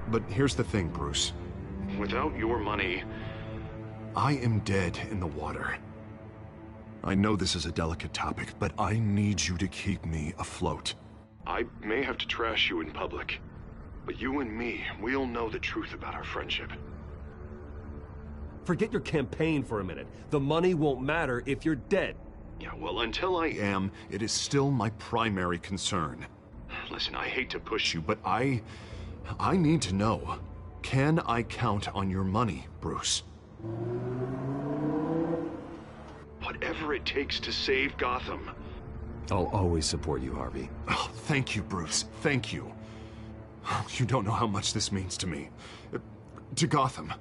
But here's the thing, Bruce. Without your money, I am dead in the water. I know this is a delicate topic, but I need you to keep me afloat. I may have to trash you in public, but you and me, we'll know the truth about our friendship. Forget your campaign for a minute. The money won't matter if you're dead. Yeah, well, until I am, it is still my primary concern. Listen, I hate to push you, but I need to know. Can I count on your money, Bruce? Whatever it takes to save Gotham. I'll always support you, Harvey. Oh, thank you, Bruce. Thank you. You don't know how much this means to me. To Gotham.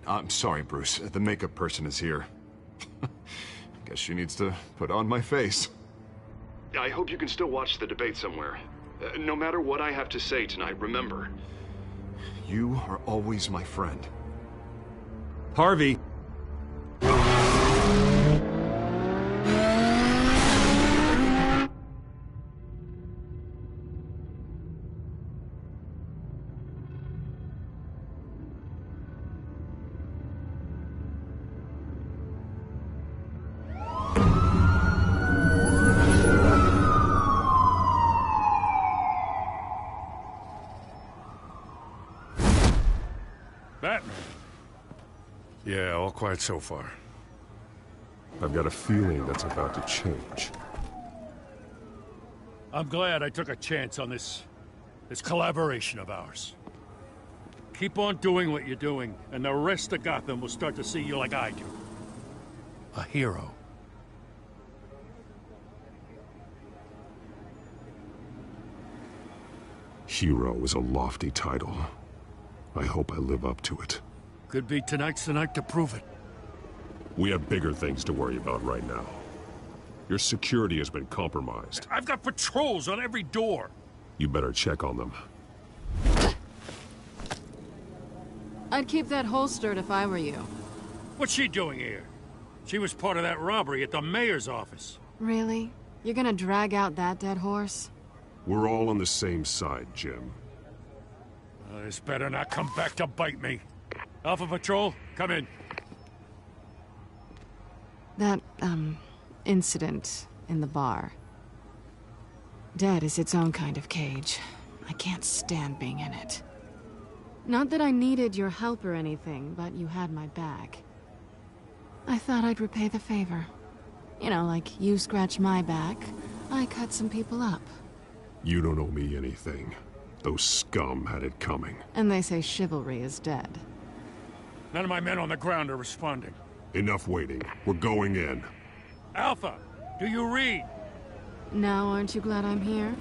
I'm sorry, Bruce. The makeup person is here. Guess she needs to put on my face. I hope you can still watch the debate somewhere. No matter what I have to say tonight, remember, you are always my friend. Harvey! Batman. Yeah, all quiet so far. I've got a feeling that's about to change. I'm glad I took a chance on this collaboration of ours. Keep on doing what you're doing, and the rest of Gotham will start to see you like I do. A hero. Hero is a lofty title. I hope I live up to it. Could be tonight's the night to prove it. We have bigger things to worry about right now. Your security has been compromised. I've got patrols on every door. You better check on them. I'd keep that holstered if I were you. What's she doing here? She was part of that robbery at the mayor's office. Really? You're gonna drag out that dead horse? We're all on the same side, Jim. This better not come back to bite me. Alpha Patrol, come in. That, incident in the bar. Dead is its own kind of cage. I can't stand being in it. Not that I needed your help or anything, but you had my back. I thought I'd repay the favor. You know, like you scratch my back, I cut some people up. You don't owe me anything. Those scum had it coming. And they say chivalry is dead. None of my men on the ground are responding. Enough waiting. We're going in. Alpha, do you read? Now aren't you glad I'm here?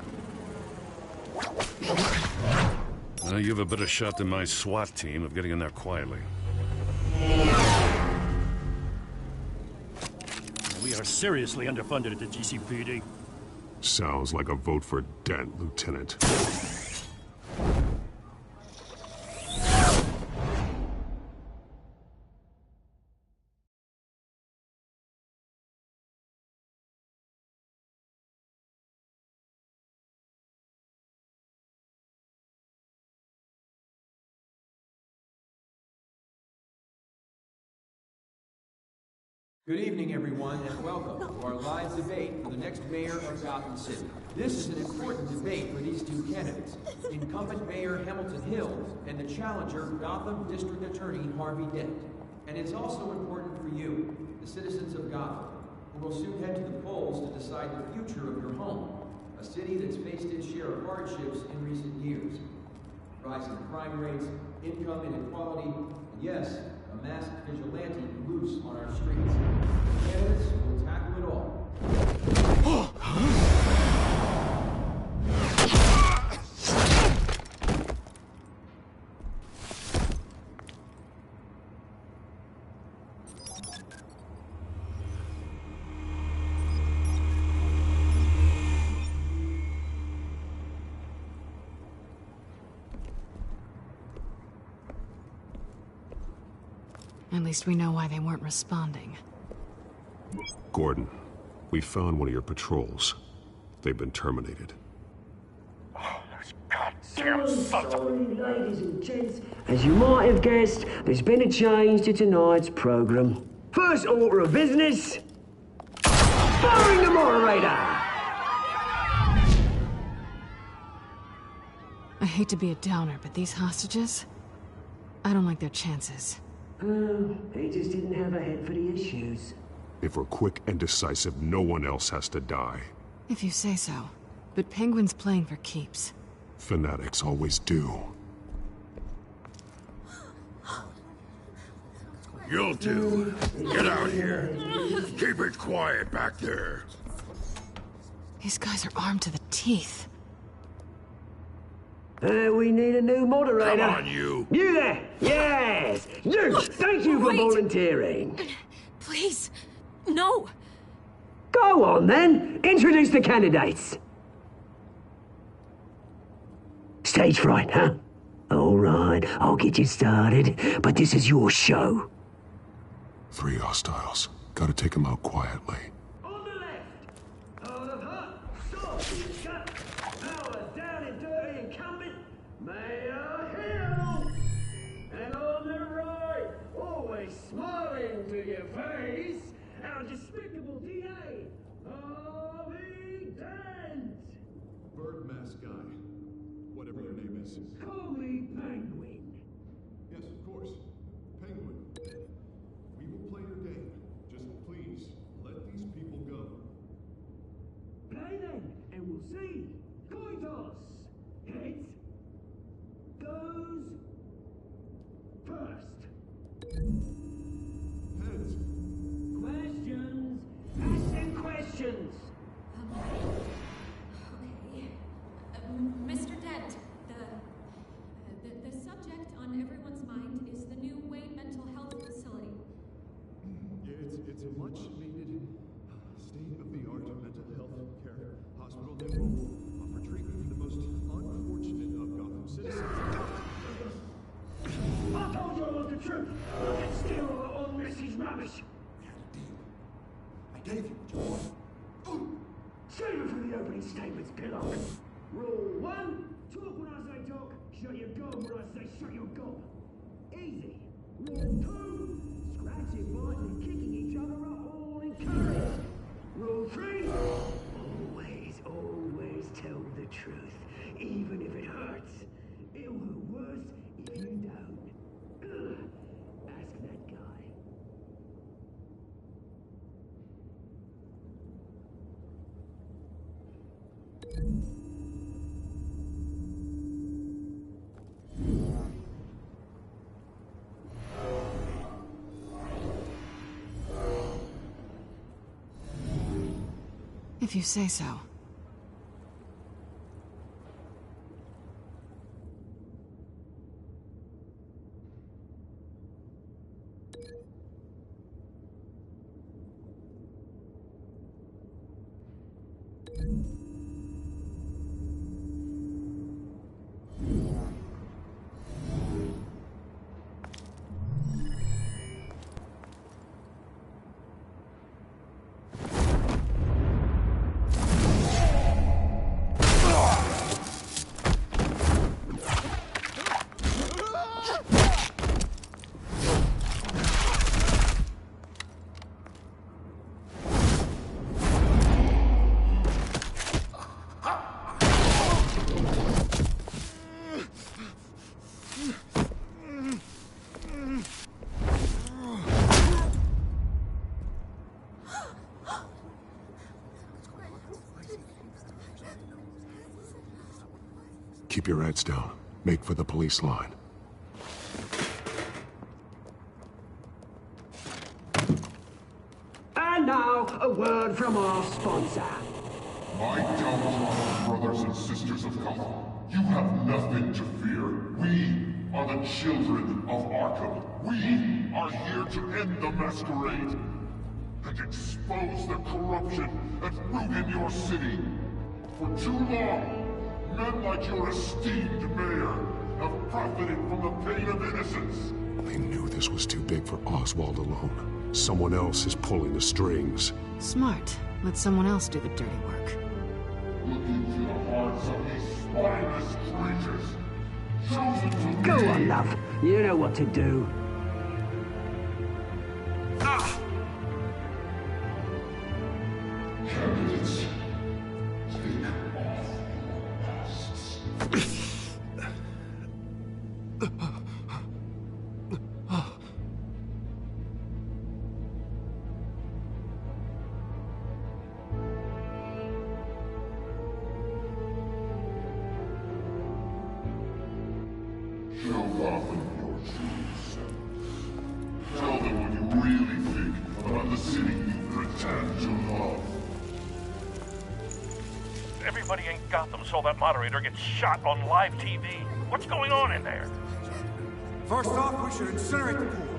You have a better shot than my SWAT team of getting in there quietly. We are seriously underfunded at the GCPD. Sounds like a vote for Dent, Lieutenant. Good evening, everyone, and welcome to our live debate for the next mayor of Gotham City. This is an important debate for these two candidates, incumbent Mayor Hamilton Hill and the challenger, Gotham District Attorney Harvey Dent. And it's also important for you, the citizens of Gotham, who will soon head to the polls to decide the future of your home, a city that's faced its share of hardships in recent years. Rising crime rates, income inequality, and yes, a masked vigilante loose on our streets. The candidates will tackle it all. At least we know why they weren't responding. Gordon, we found one of your patrols. They've been terminated. Goddamn sorry, ladies and gents. As you might have guessed, there's been a change to tonight's program. First order of business, firing the moderator! I hate to be a downer, but these hostages, I don't like their chances. He just didn't have a head for the issues. If we're quick and decisive, no one else has to die. If you say so. But Penguin's playing for keeps. Fanatics always do. You'll do. Get out here. Keep it quiet back there. These guys are armed to the teeth. We need a new moderator. Come on, you. You there! Yes! You! Thank you for volunteering. Please, no. Go on, then. Introduce the candidates. Stage fright, huh? All right, I'll get you started, but this is your show. 3 hostiles. Gotta take them out quietly. On the left, out of hot, soft, shut, power down and dirty incumbent, Mayor Hill. And on the right, always smiling to your face, our despicable DA, Harvey Dent. Bird mask guy. Whatever your name is. Call me Penguin. Yes, of course. Penguin. We will play your game. Just please, let these people go. Play then, and we'll see. Coin toss. Heads goes first. Heads. Questions. Ask them questions. Mr. Dent, the subject on everyone's mind is the new Wayne Mental Health Facility. Yeah, it's a much-needed state-of-the-art mental health care hospital that will offer treatment for the most unfortunate of Gotham citizens. I told you I want the truth. I can steal all this is rubbish. I gave you what you wanted. Save it for the opening statements, pillow. Rule 1, talk when I say talk, shut your gob when I say shut your gob. Easy. Rule 2, scratching, biting, and kicking each other are all encouraged. Rule 3, always tell the truth, even if it hurts. It'll hurt worse if you don't. Ask that guy. If you say so. Keep your heads down. Make for the police line. And now, a word from our sponsor. My downtrodden brothers and sisters of Gotham, you have nothing to fear. We are the children of Arkham. We are here to end the masquerade and expose the corruption at root in your city. For too long, men like your esteemed mayor have profited from the pain of innocence. They knew this was too big for Oswald alone. Someone else is pulling the strings. Smart. Let someone else do the dirty work. Look into the hearts of these spineless creatures. Chosen to Go lead. on, love. You know what to do. Candidates, take off your masks. Show Gotham your true self. Tell them what you really think about the city you pretend to love. Everybody in Gotham saw that moderator get shot on live TV. What's going on in there? First off, we should incinerate the pool.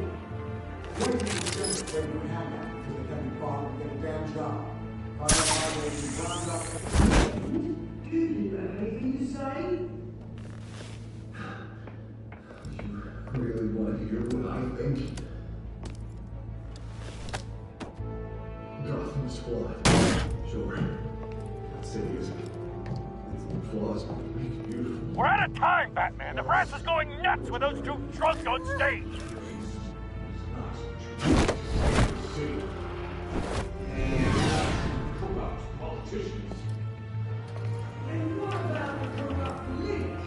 Really want to hear what I think? Gotham Squad. Sure. That city is flaws, but we make it beautiful. We're out of time, Batman. The brass is going nuts with those two drunks on stage. Corrupt politicians. And what about the corrupt link?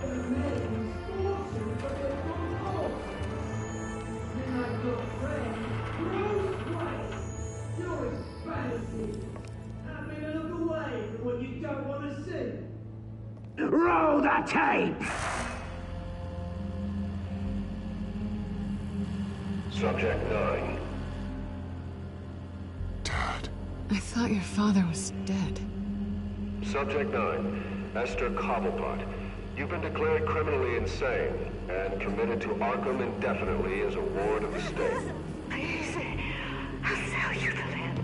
The men's fortune for their own home. Then like your friend, Bruce Wayne. You're fantasy. Having a look away from what you don't want to see. Roll the tape! Subject 9. I thought your father was dead. Subject 9. Esther Cobblepot. You've been declared criminally insane and committed to Arkham indefinitely as a ward of the state. Please, I'll sell you the land.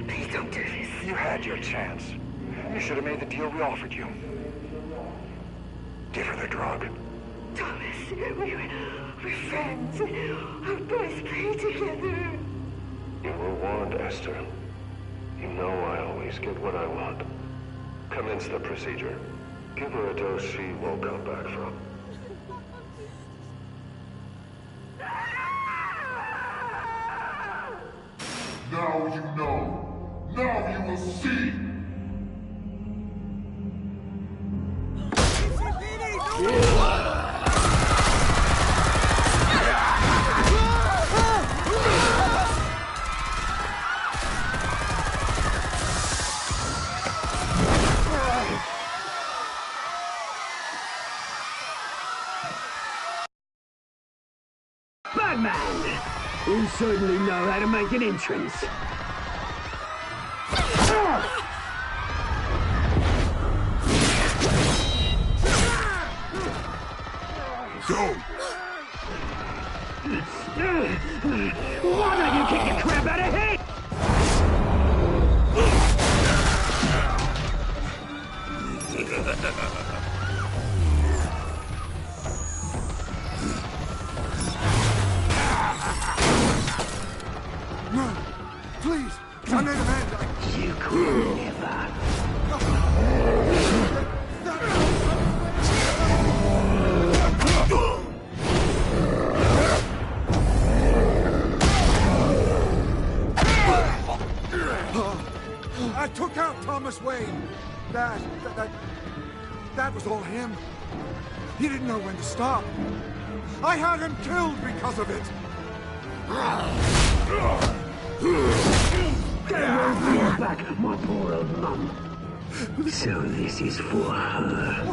Please don't do this. You had your chance. You should have made the deal we offered you. Give her the drug. Thomas, we're friends. Our boys play together. You were warned, Esther. You know I always get what I want. Commence the procedure. Give her a dose she won't come back from. Now you know. Now you will see. Batman! You certainly know how to make an entrance. Go! Why don't you kick the crap out of him? No! Please! I'm in hand! You could never. I took out Thomas Wayne. That was all him. He didn't know when to stop. I had him killed because of it. They won't bring back my poor old mum. So this is for her.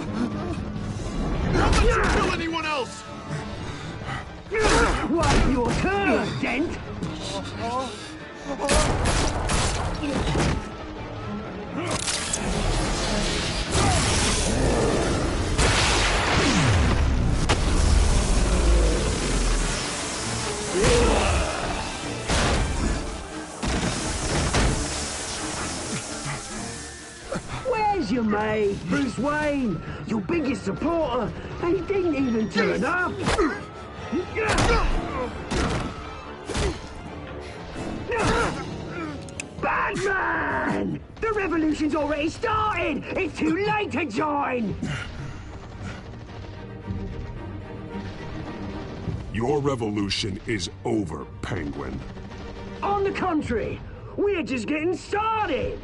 Wipe your turn, Dent! Where's your mate, Bruce Wayne? Your biggest supporter, and he didn't even turn up! Batman! The revolution's already started! It's too late to join! Your revolution is over, Penguin. On the contrary, we're just getting started!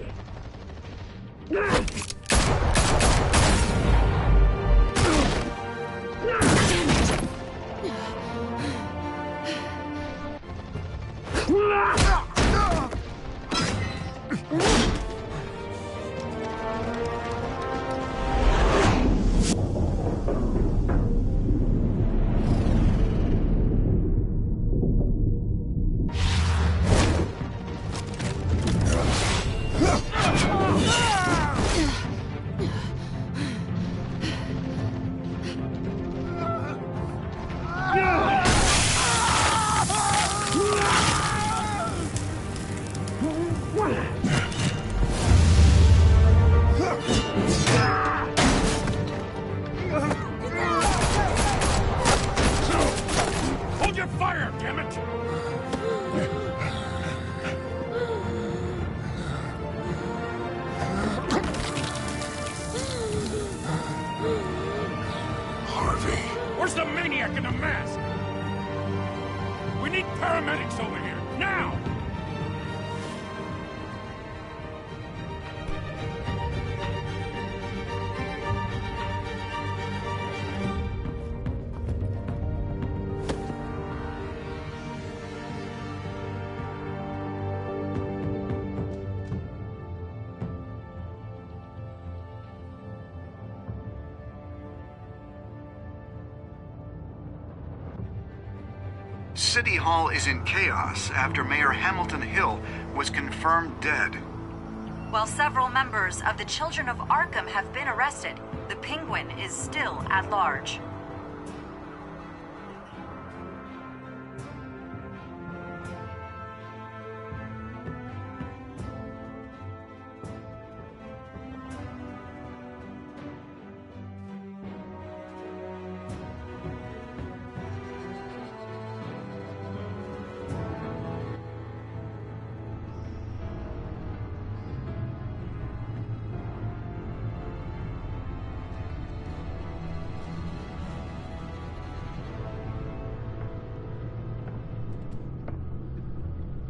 Hold your fire, damn it! Harvey. Where's the maniac in the mask? We need paramedics over here, now! City Hall is in chaos after Mayor Hamilton Hill was confirmed dead. While several members of the Children of Arkham have been arrested, the Penguin is still at large.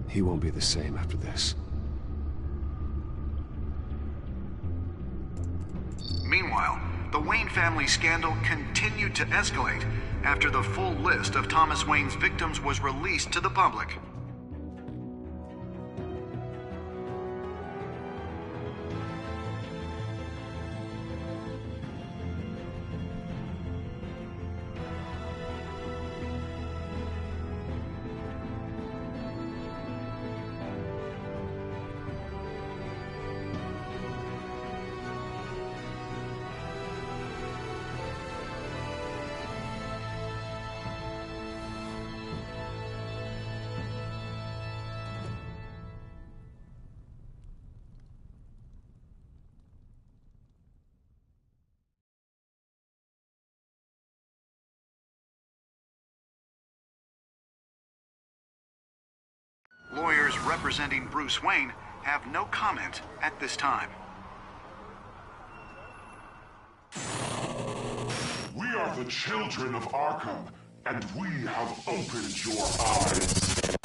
He won't be the same after this. Meanwhile, the Wayne family scandal continued to escalate after the full list of Thomas Wayne's victims was released to the public. Lawyers representing Bruce Wayne have no comment at this time. We are the children of Arkham, and we have opened your eyes.